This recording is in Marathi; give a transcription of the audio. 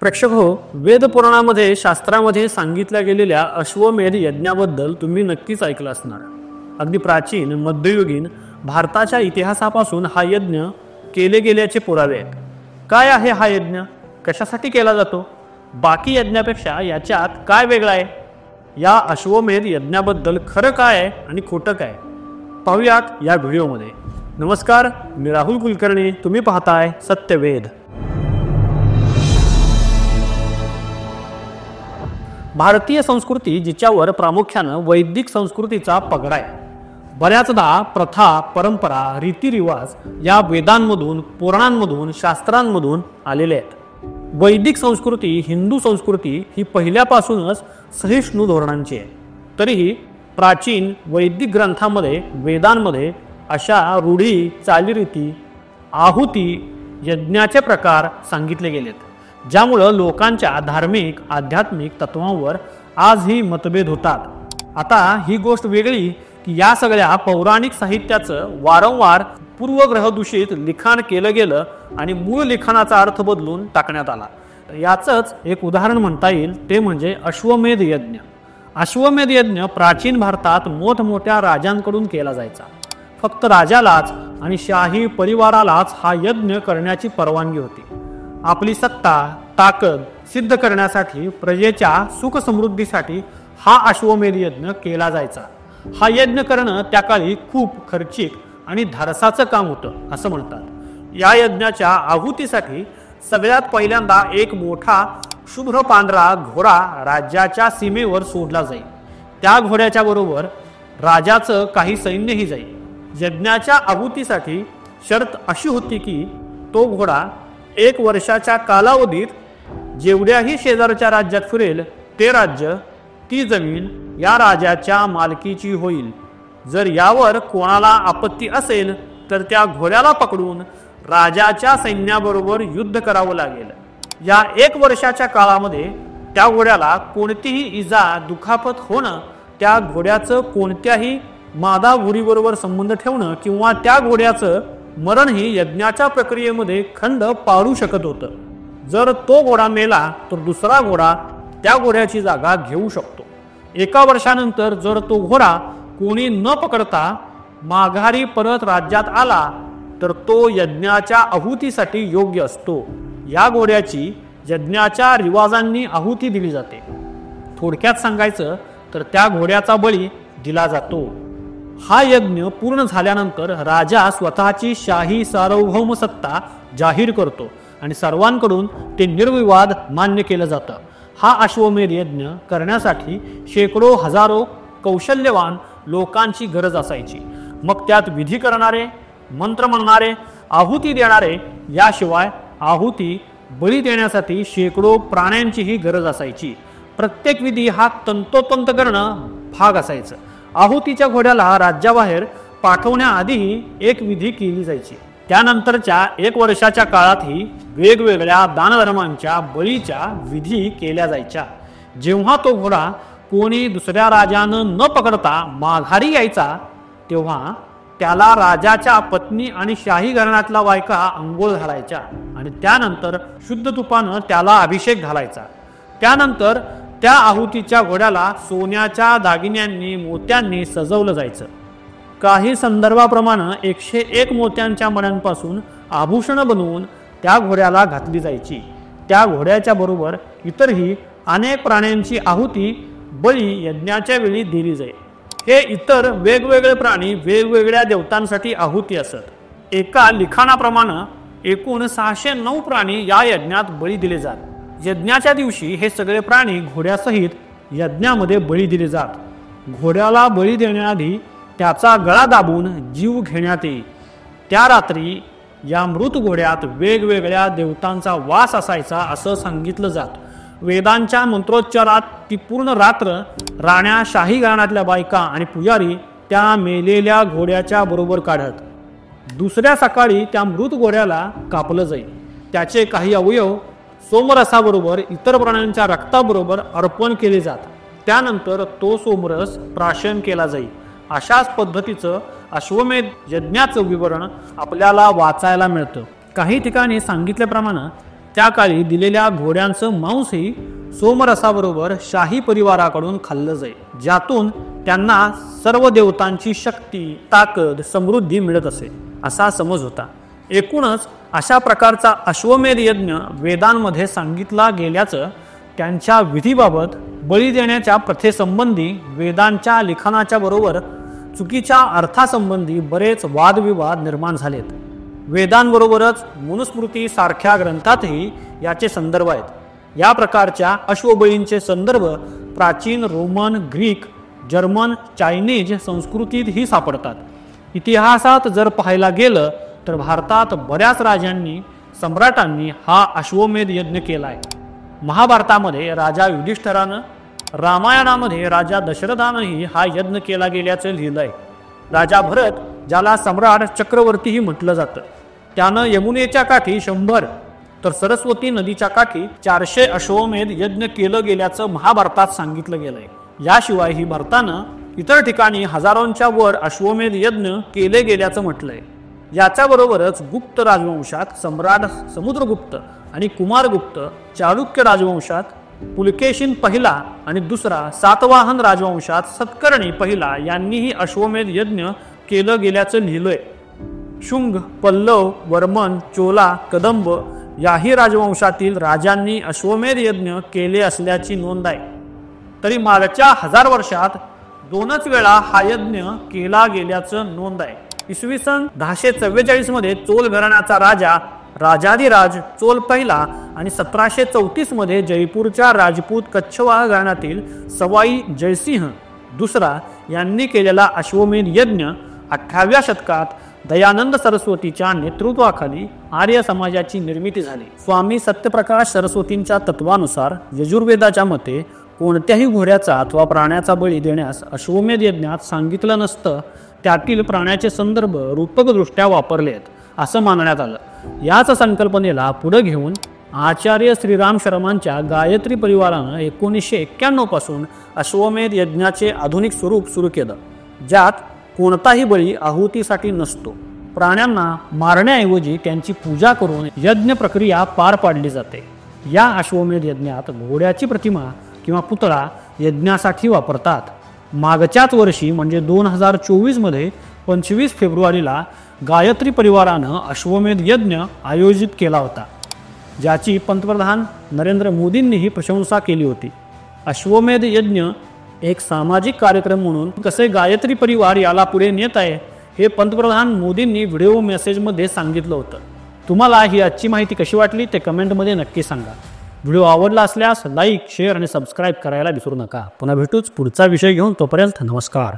प्रेक्षक हो, वेद पुराणामध्ये शास्त्रामध्ये सांगितल्या गेलेल्या अश्वमेध यज्ञाबद्दल तुम्ही नक्कीच ऐकलं असणार। अगदी प्राचीन मध्ययुगीन भारताच्या इतिहासापासून हा यज्ञ केले गेल्याचे पुरावे आहेत। काय आहे हा यज्ञ, कशासाठी केला जातो, बाकी यज्ञापेक्षा याच्यात काय वेगळं आहे, या अश्वमेध यज्ञाबद्दल खरं काय आहे आणि खोटं काय पाहूयात या व्हिडिओमध्ये। नमस्कार, मी राहुल कुलकर्णी, तुम्ही पाहताय सत्यवेद। भारतीय संस्कृती जिच्यावर प्रामुख्याने वैदिक संस्कृतीचा पगडा आहे। बऱ्याचदा प्रथा, परंपरा, रीतिरिवाज या वेदांमधून, पुराणांमधून, शास्त्रांमधून आलेले आहेत। वैदिक संस्कृती, हिंदू संस्कृती ही पहिल्यापासूनच सहिष्णू धोरणांची आहे। तरीही प्राचीन वैदिक ग्रंथांमध्ये, वेदांमध्ये अशा रूढी, चालीरीती, आहुती, यज्ञाचे प्रकार सांगितले गेलेत, ज्यामुळे लोकांच्या धार्मिक, आध्यात्मिक तत्वांवर आजही मतभेद होतात। आता ही गोष्ट वेगळी की या सगळ्या पौराणिक साहित्याचं वारंवार पूर्वग्रहदूषित लिखाण केलं गेलं आणि मूळ लिखाणाचा अर्थ बदलून टाकण्यात आला। याचंच एक उदाहरण म्हणता येईल, ते म्हणजे अश्वमेध यज्ञ। अश्वमेध यज्ञ प्राचीन भारतात मोठमोठ्या राजांकडून केला जायचा। फक्त राजालाच आणि शाही परिवारालाच हा यज्ञ करण्याची परवानगी होती। आपली सत्ता, ताकद सिद्ध करण्यासाठी, प्रजेच्या सुख समृद्धीसाठी हा अश्वमेध यज्ञ केला जायचा। हा यज्ञ करणं त्या काळी खूप खर्चिक आणि धाडसाचं काम होतं असं म्हणतात। या यज्ञाच्या आहुतीसाठी सगळ्यात पहिल्यांदा एक मोठा शुभ्र पांढरा घोडा राज्याच्या सीमेवर सोडला जाईल। त्या घोड्याच्या बरोबर राजाचं काही सैन्यही जाईल। यज्ञाच्या आहुतीसाठी शर्त अशी होती की तो घोडा 1 वर्षाच्या कालावधीत जेवढ्याही शेजारच्या राज्यात फिरेल ते राज्य, ती जमीन या राजाच्या मालकीची होईल। जर यावर कोणाला आपत्ती असेल तर त्या घोड्याला पकडून राजाच्या सैन्याबरोबर युद्ध करावं लागेल। या 1 वर्षाच्या काळामध्ये त्या घोड्याला कोणतीही इजा, दुखापत होणं, त्या घोड्याचं कोणत्याही मादा घोडीबरोबर संबंध ठेवणं किंवा त्या घोड्याचं मरण ही यज्ञाच्या प्रक्रियेमध्ये खंड पाडू शकत होतं। जर तो घोडा मेला तर दुसरा घोडा त्या घोड्याची जागा घेऊ शकतो। 1 वर्षानंतर जर तो घोडा कोणी न पकडता माघारी परत राज्यात आला तर तो यज्ञाच्या आहुतीसाठी योग्य असतो। या घोड्याची यज्ञाच्या रिवाजांनी आहुती दिली जाते। थोडक्यात सांगायचं तर त्या घोड्याचा बळी दिला जातो। हा यज्ञ पूर्ण झाल्यानंतर राजा स्वतःची शाही सार्वभौम सत्ता जाहीर करतो आणि सर्वांकडून ते निर्विवाद मान्य केलं जातं। हा अश्वमेध यज्ञ करण्यासाठी शेकडो हजारो कौशल्यवान लोकांची गरज असायची। मग त्यात विधी करणारे, मंत्र म्हणणारे, आहुती देणारे, याशिवाय आहुती बळी देण्यासाठी शेकडो प्राण्यांचीही गरज असायची। प्रत्येक विधी हा तंतोतंत करणं भाग असायचं। आहुतीच्या घोड्याला राज्याबाहेर पाठवण्याआधीही एक विधी केली जायची। त्यानंतरच्या 1 वर्षाच्या काळातही वेगवेगळ्या दानधर्मांच्या बळीच्या विधी केल्या जायच्या। जेव्हा तो घोडा कोणी दुसऱ्या राजानं न पकडता माघारी यायचा तेव्हा त्याला राजाच्या पत्नी आणि शाही घराण्यातल्या बायका अंघोळ घालायच्या आणि त्यानंतर शुद्ध तुपानं त्याला अभिषेक घालायचा। त्यानंतर त्या आहुतीच्या घोड्याला सोन्याच्या दागिन्यांनी, मोत्यांनी सजवलं जायचं। काही संदर्भाप्रमाणे 101 मोत्यांच्या मण्यांपासून आभूषणं बनवून त्या घोड्याला घातली जायची। त्या घोड्याच्या बरोबर इतरही अनेक प्राण्यांची आहुती बळी यज्ञाच्या वेळी दिली जाई। हे इतर वेगवेगळे प्राणी वेगवेगळ्या देवतांसाठी आहुती असत। एका लिखाणाप्रमाणे एकूण 609 प्राणी या यज्ञात बळी दिले जात। यज्ञाच्या दिवशी हे सगळे प्राणी घोड्यासहित यज्ञामध्ये बळी दिले जात। घोड्याला बळी देण्याआधी त्याचा गळा दाबून जीव घेण्यात येई। त्या रात्री या मृत घोड्यात वेगवेगळ्या देवतांचा वास असायचा असं सांगितलं जात। वेदांच्या मंत्रोच्चारात ती पूर्ण रात्र राण्या, शाही घराण्यातल्या बायका आणि पुजारी त्या मेलेल्या घोड्याच्या बरोबर काढत। दुसऱ्या सकाळी त्या मृत घोड्याला कापलं जाईल। त्याचे काही अवयव सोमरसाबरोबर इतर प्राण्यांच्या रक्ताबरोबर अर्पण केले जात। त्यानंतर तो सोमरस प्राशन केला जाईल। अशाच पद्धतीचं अश्वमेध यज्ञाचं विवरण आपल्याला वाचायला मिळतं। काही ठिकाणी सांगितल्याप्रमाणे त्या काळी दिलेल्या घोड्यांचं मांसही सोमरसाबरोबर शाही परिवाराकडून खाल्लं जाई, ज्यातून त्यांना सर्व देवतांची शक्ती, ताकद, समृद्धी मिळत असे असा समज होता. एकूणच अशा प्रकारचा अश्वमेध यज्ञ वेदांमध्ये सांगितला गेल्याचं त्यांच्या विधीबाबत बळी देण्याच्या प्रथेसंबंधी वेदांच्या लिखाणाच्या बरोबर चुकीच्या अर्थासंबंधी बरेच वादविवाद निर्माण झालेत. वेदांबरोबरच मनुस्मृती सारख्या ग्रंथातही याचे संदर्भ आहेत. या प्रकारच्या अश्वबळींचे संदर्भ प्राचीन रोमन, ग्रीक, जर्मन, चायनीज संस्कृतीतही सापडतात. इतिहासात जर पाहायला गेलं तर भारतात बऱ्याच राजांनी, सम्राटांनी हा अश्वमेध यज्ञ केलाय. महाभारतामध्ये राजा युधिष्ठिरानं, रामायणामध्ये राजा दशरथानंही हा यज्ञ केला गेल्याचं लिहिलंय. राजा भरत, ज्याला सम्राट चक्रवर्तीही म्हटलं जातं, त्यानं यमुनेच्या काठी 100 तर सरस्वती नदीच्या काठी 400 अश्वमेध यज्ञ केलं गेल्याचं महाभारतात सांगितलं गेलंय. याशिवायही भारतानं इतर ठिकाणी हजारोंच्या वर अश्वमेध यज्ञ केले गेल्याचं म्हटलंय. याच्याबरोबरच गुप्त राजवंशात सम्राट समुद्रगुप्त आणि कुमारगुप्त, चालुक्य राजवंशात पुलकेशिन पहिला आणि दुसरा, सातवाहन राजवंशात सत्कर्णी पहिला यांनीही अश्वमेध यज्ञ केलं गेल्याचं लिहिलंय. शुंग, पल्लव, वर्मन, चोला, कदंब याही राजवंशातील राजांनी अश्वमेध यज्ञ केले असल्याची नोंद आहे. तरी मागच्या 1000 वर्षात 2च वेळा हा यज्ञ केला गेल्याचं नोंद आहे. इसवी सन 1044 मध्ये चोल घराण्याचा राजा राजाधिराज चोल पहिला आणि 1734 मध्ये जयपूरच्या राजपूत कच्छवाह घराण्यातील सवाई जयसिंह दुसरा यांनी केलेला अश्वमेध यज्ञ 18व्या शतकात दयानंद सरस्वतीच्या नेतृत्वाखाली आर्य समाजाची निर्मिती झाली. स्वामी सत्यप्रकाश सरस्वतींच्या तत्वानुसार यजुर्वेदाच्या मते कोणत्याही घोड्याचा अथवा प्राण्याचा बळी देण्यास अश्वमेध यज्ञात सांगितलं नसतं. त्यातील प्राण्याचे संदर्भ रूपकदृष्ट्या वापरले आहेत असं मानण्यात आलं. याच संकल्पनेला पुढे घेऊन आचार्य श्रीराम शर्मांच्या गायत्री परिवारानं 1991 पासून अश्वमेध यज्ञाचे आधुनिक स्वरूप सुरू केलं, ज्यात कोणताही बळी आहुतीसाठी नसतो. प्राण्यांना मारण्याऐवजी त्यांची पूजा करून यज्ञ प्रक्रिया पार पाडली जाते. या अश्वमेध यज्ञात घोड्याची प्रतिमा किंवा पुतळा यज्ञासाठी वापरतात. मागच्याच वर्षी म्हणजे 2024 मध्ये 25 फेब्रुवारीला गायत्री परिवारानं अश्वमेध यज्ञ आयोजित केला होता, ज्याची पंतप्रधान नरेंद्र मोदींनीही प्रशंसा केली होती. अश्वमेध यज्ञ एक सामाजिक कार्यक्रम म्हणून कसे गायत्री परिवार याला पुढे नेत आहे हे पंतप्रधान मोदींनी व्हिडिओ मेसेजमध्ये सांगितलं होतं. तुम्हाला ही आजची माहिती कशी वाटली ते कमेंटमध्ये नक्की सांगा. व्हिडिओ आवडला असल्यास लाईक, शेअर आणि सबस्क्राईब करायला विसरू नका. पुन्हा भेटूच पुढचा विषय घेऊन. तोपर्यंत नमस्कार.